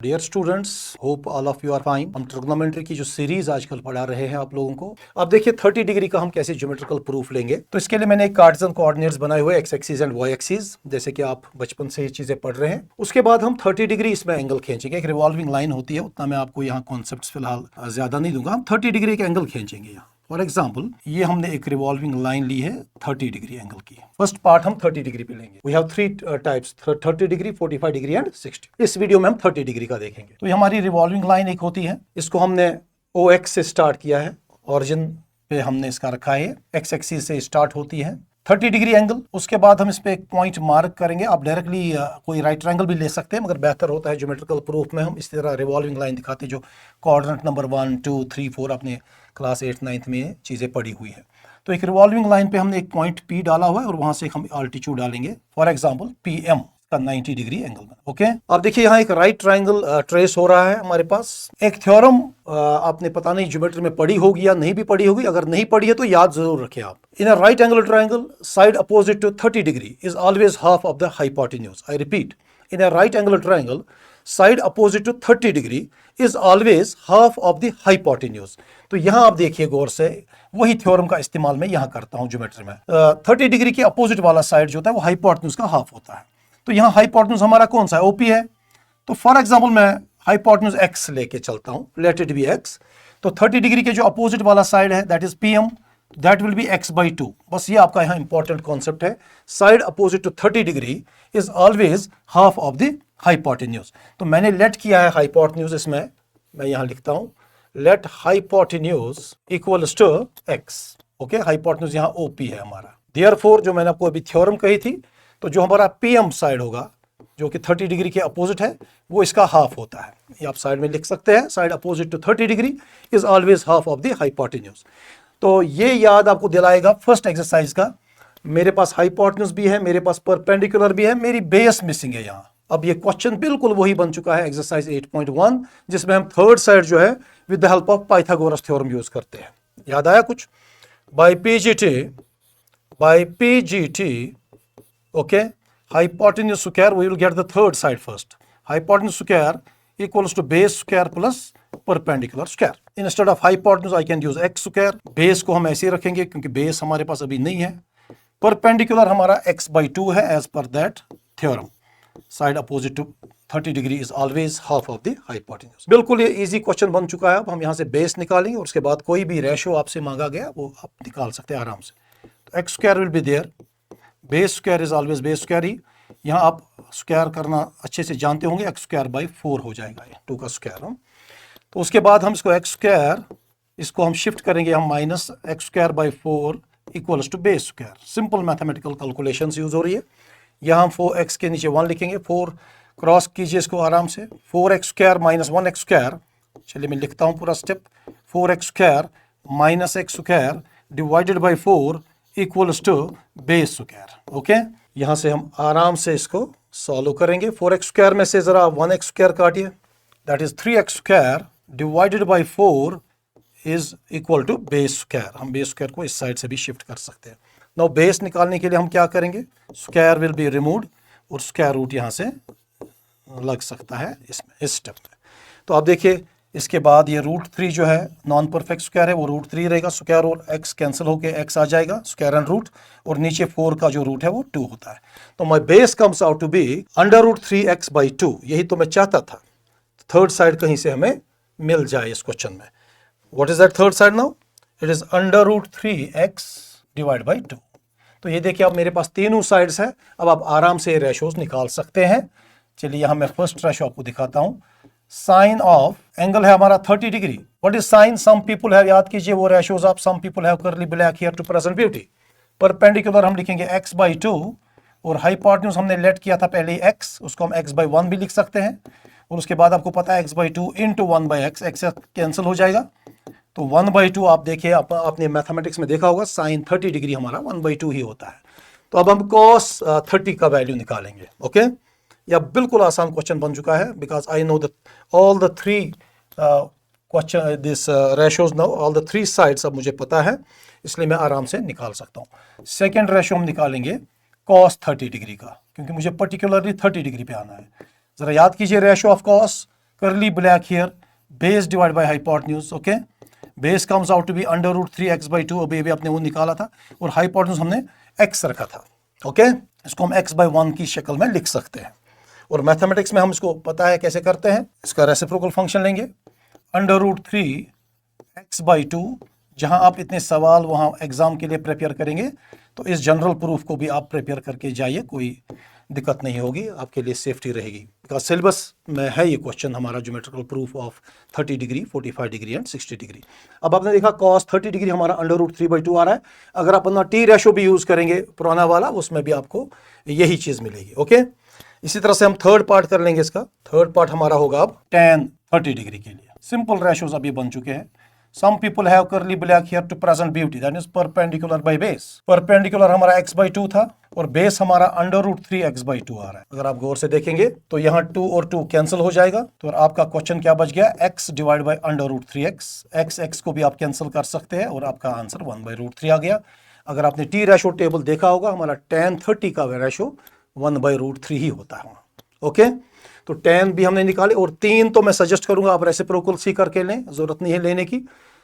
Dear students, hope all of you are fine. हम trigonometry की जो सीरीज आजकल पढ़ा रहे हैं आप लोगों को। अब देखिए 30 डिग्री का हम कैसे ज्योमेट्रिकल प्रूफ लेंगे। तो इसके लिए मैंने एक कार्टेशियन कोऑर्डिनेट्स बनाए हुए X axis and Y axis, जैसे कि आप बचपन से ये चीजें पढ़ रहे हैं। उसके बाद हम 30 डिग्री इसमें एंगल खींचेंगे। एक रिवॉल्विंग लाइन होती है, उतना मैं आपको यहाँ कॉन्सेप्ट फिलहाल ज्यादा नहीं दूंगा। हम 30 डिग्री का एंगल खींचेंगे यहाँ। फॉर एग्जाम्पल ये हमने एक रिवॉल्विंग लाइन ली है 30 डिग्री एंगल की। फर्स्ट पार्ट हम 30 डिग्री पे लेंगे। We have three types, 30 degree, 45 degree and 60। इस वीडियो में हम 30 डिग्री का देखेंगे। तो ये हमारी रिवॉल्विंग लाइन एक होती है, इसको हमने OX से स्टार्ट किया है। ओरिजिन पे हमने इसका रखा है, एक्स एक्सिस से स्टार्ट होती है 30 डिग्री एंगल। उसके बाद हम इस पे एक पॉइंट मार्क करेंगे। आप डायरेक्टली कोई राइट ट्रायंगल भी ले सकते हैं, मगर बेहतर होता है ज्योमेट्रिकल प्रूफ में हम इस तरह रिवॉल्विंग लाइन दिखाते हैं, जो कोऑर्डिनेट नंबर 1, 2, 3, 4 अपने क्लास 8, 9 में चीज़ें पड़ी हुई है। तो एक रिवॉल्विंग लाइन पे हमने एक पॉइंट P डाला हुआ है और वहां से हम अल्टीट्यूड डालेंगे। फॉर एग्जाम्पल PM का 90 डिग्री एंगल में। ओके, अब देखिए यहाँ एक राइट ट्रायंगल ट्रेस हो रहा है हमारे पास। एक थ्योरम आपने पता नहीं ज्योमेट्री में पढ़ी होगी या नहीं भी पढ़ी होगी, अगर नहीं पढ़ी है तो याद जरूर रखें आप। In a right angle triangle side opposite to 30 degree is always half of the hypotenuse. I repeat, in a right angle triangle side opposite to 30 degree is always half of the hypotenuse. तो यहाँ आप देखिए गौर से, वही theorem का इस्तेमाल मैं यहाँ करता हूँ ज्योमेट्री में। 30 डिग्री के अपोजिट वाला साइड जो होता है वो हाइपोटेन्यूज का हाफ होता है। तो यहाँ हाइपोटेन्यूज हमारा कौन सा है? OP है। तो फॉर एग्जाम्पल मैं हाइपोटेन्यूज X लेके चलता हूँ, लेट इट बी X। तो 30 डिग्री के जो अपोजिट वाला साइड है that is PM, that will be x/2। बस ये आपका यहाँ इंपॉर्टेंट कॉन्सेप्ट है। Side opposite to 30 degree is always half of the hypotenuse. तो मैंने लेट किया है हाइपोटेन्यूज, इसमें मैं यहाँ लिखता हूँ let hypotenuse equals to x। Okay, hypotenuse यहाँ OP है हमारा। देयरफॉर जो मैंने आपको अभी थ्योरम कही थी, तो जो हमारा PM साइड होगा जो कि 30 डिग्री के अपोजिट है, वो इसका हाफ होता है। ये आप साइड में लिख सकते हैं, side opposite to 30 degree is always half of the hypotenuse. तो ये याद आपको दिलाएगा फर्स्ट एक्सरसाइज का। मेरे पास हाइपोटेन्यूज भी है, मेरे पास परपेंडिकुलर भी है, मेरी बेस मिसिंग है यहाँ। अब ये क्वेश्चन बिल्कुल वही बन चुका है एक्सरसाइज 8.1, जिसमें हम थर्ड साइड जो है with the help of Pythagoras theorem use करते हैं। याद आया कुछ? By PGT, okay, hypotenuse square, we will get the third side first. Hypotenuse square equals to base square plus perpendicular square. Instead of hypotenuse I can use x square. base को हम ऐसे ही रखेंगे क्योंकि base हमारे पास अभी नहीं है। perpendicular हमारा x/2 है as per that theorem. Side opposite to 30 degree is always half of the hypotenuse. बिल्कुल ये इजी क्वेश्चन बन चुका है। अब हम यहाँ से बेस निकालेंगे और उसके बाद कोई भी रेशो आपसे मांगा गया वो आप निकाल सकते हैं आराम से। तो x square will be there. Base square is always base square ही। यहाँ आप स्क्वायर करना अच्छे से जानते होंगे, x²/4 हो जाएगा ये 2 का स्क्वायर। हम तो उसके बाद हम इसको x², इसको हम शिफ्ट करेंगे, हम -x²/4 equals to base square. Simple mathematical calculations use हो रही है। यहाँ हम 4x के नीचे 1 लिखेंगे, 4 क्रॉस कीजिए इसको आराम से। 4x² - 1x², चलिए मैं लिखता हूँ पूरा step. 4x² - x² divided by 4 equals to base square. Okay, यहां से हम आराम से इसको सॉल्व करेंगे। 4x² में से जरा 1x² काटिए, that is 3x² divided by 4 is equal to base square. हम बेस स्क्वायर को इस साइड से भी शिफ्ट कर सकते हैं। नाउ बेस निकालने के लिए हम क्या करेंगे? स्क्वायर विल बी रिमूव्ड और स्क्वायर रूट यहां से लग सकता है इसमें, इस स्टेप में। तो आप देखिए इसके बाद ये √3 जो है नॉन परफेक्ट स्क्वायर है, वो √3 रहेगा। स्क्वायर और x कैंसिल होके x आ जाएगा, स्क्वायर एंड रूट, और नीचे 4 का जो रूट है वो 2 होता है। तो my base comes out to be √3x/2। यही तो मैं चाहता था, थर्ड साइड कहीं से हमें मिल जाए इस क्वेश्चन में। What is that third side now? It is √3x divide by 2। तो ये देखिए अब मेरे पास तीनों साइड्स है। अब आप आराम से रेशोज निकाल सकते हैं। चलिए यहाँ मैं फर्स्ट रेशो आपको दिखाता हूँ। साइन ऑफ एंगल है हमारा 30 degree. What is sine? Some people have, याद कीजिए वो रेशोज आप, some people have curly black hair to present beauty. Perpendicular हम लिखेंगे x/2 और हाइपोटेन्यूज हमने लेट किया था पहले x, उसको हम x/1 भी लिख सकते हैं। और उसके बाद आपको पता है x/2 into 1/x, x cancel हो जाएगा। तो 1/2 आप देखिए, आपने मैथमेटिक्स में देखा होगा साइन 30 डिग्री हमारा 1/2 ही होता है। तो अब हम cos 30 का वैल्यू निकालेंगे। ओके, यह बिल्कुल आसान क्वेश्चन बन चुका है, because I know that all the 3 question this ratios now, all the 3 sides अब मुझे पता है, इसलिए मैं आराम से निकाल सकता हूँ। सेकेंड रेशो हम निकालेंगे cos 30 डिग्री का, क्योंकि मुझे पर्टिकुलरली 30 डिग्री पे आना है। जरा याद कीजिए ratio of cos curly black here, base divided by hypotenuse, okay? Base comes out to be under root 3x/2, अभी आपने वो निकाला था, और hypotenuse हमने x रखा था, ओके? इसको हम x/1 की शक्ल में लिख सकते हैं। और मैथमेटिक्स में हम इसको पता है कैसे करते हैं, इसका रेसिप्रोकल फंक्शन लेंगे, अंडर रूट 3x/2, जहां आप इतने सवाल वहां एग्जाम के लिए प्रिपेयर करेंगे, तो इस जनरल प्रूफ को भी आप प्रिपेयर करके जाइए, कोई दिक्कत नहीं होगी, आपके लिए सेफ्टी रहेगी। बिकॉज सिलेबस में है ये क्वेश्चन हमारा, geometrical proof of 30 degree, 45 degree and 60 degree. अब आपने देखा cos 30 डिग्री हमारा अंडर रूट 3/2 आ रहा है। अगर आप अपना टी रेशो भी यूज करेंगे पुराना वाला, उसमें भी आपको यही चीज मिलेगी, ओके? इसी तरह से हम थर्ड पार्ट कर लेंगे इसका। थर्ड पार्ट हमारा होगा अब tan 30 डिग्री के लिए। सिंपल रेशोज अभी बन चुके हैं। Some people have curly black here to present beauty, that is perpendicular by base. Perpendicular हमारा x/2 था और बेस हमारा अंडर रूट 3x/2 आ रहा है। अगर आप गौर से देखेंगे तो यहाँ 2 और 2 कैंसिल हो जाएगा, तो आपका क्वेश्चन क्या बच गया, x divide by under root 3x। x को भी आप कैंसिल कर सकते हैं और आपका आंसर 1/√3 आ गया। अगर आपने टी रेशो टेबल देखा होगा, हमारा tan 30 का रेशो 1/√3 ही होता है, ओके? तो tan भी हमने निकाले, और 3 तो मैं सजेस्ट करूंगा आप रेसिप्रोकल सी करके लें, जरूरत नहीं है लेने की।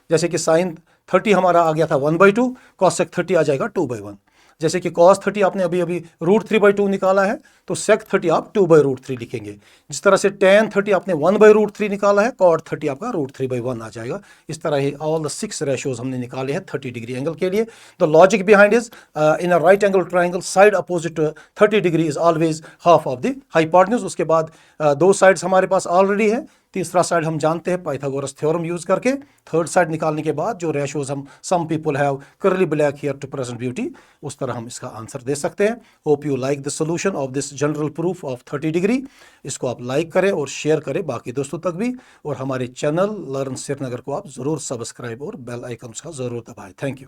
जैसे कि sin 30 हमारा आ गया था 1/2, cos 30 आ जाएगा 2/1। जैसे कि cos 30 आपने अभी अभी √3/2 निकाला है, तो sec 30 आप 2/√3 लिखेंगे। जिस तरह से tan 30 आपने 1/√3 निकाला है, cot 30 आपका √3/1 आ जाएगा। इस तरह ही ऑल द 6 रेशोज हमने निकाले हैं 30 डिग्री एंगल के लिए। The logic behind is in a right angle triangle, side opposite 30 degree is always half of the hypotenuse. उसके बाद 2 साइड्स हमारे पास ऑलरेडी है, तीसरा साइड हम जानते हैं पाइथागोरस थ्योरम यूज करके। थर्ड साइड निकालने के बाद जो रेशोज हम, some people have curly black hair to present beauty, उस तरह हम इसका आंसर दे सकते हैं। Hope you like the solution of this general proof of 30 degree. इसको आप लाइक करें और शेयर करें बाकी दोस्तों तक भी, और हमारे चैनल लर्न श्रीनगर को आप जरूर सब्सक्राइब और बेल आइकन का जरूर दबाएं। Thank you.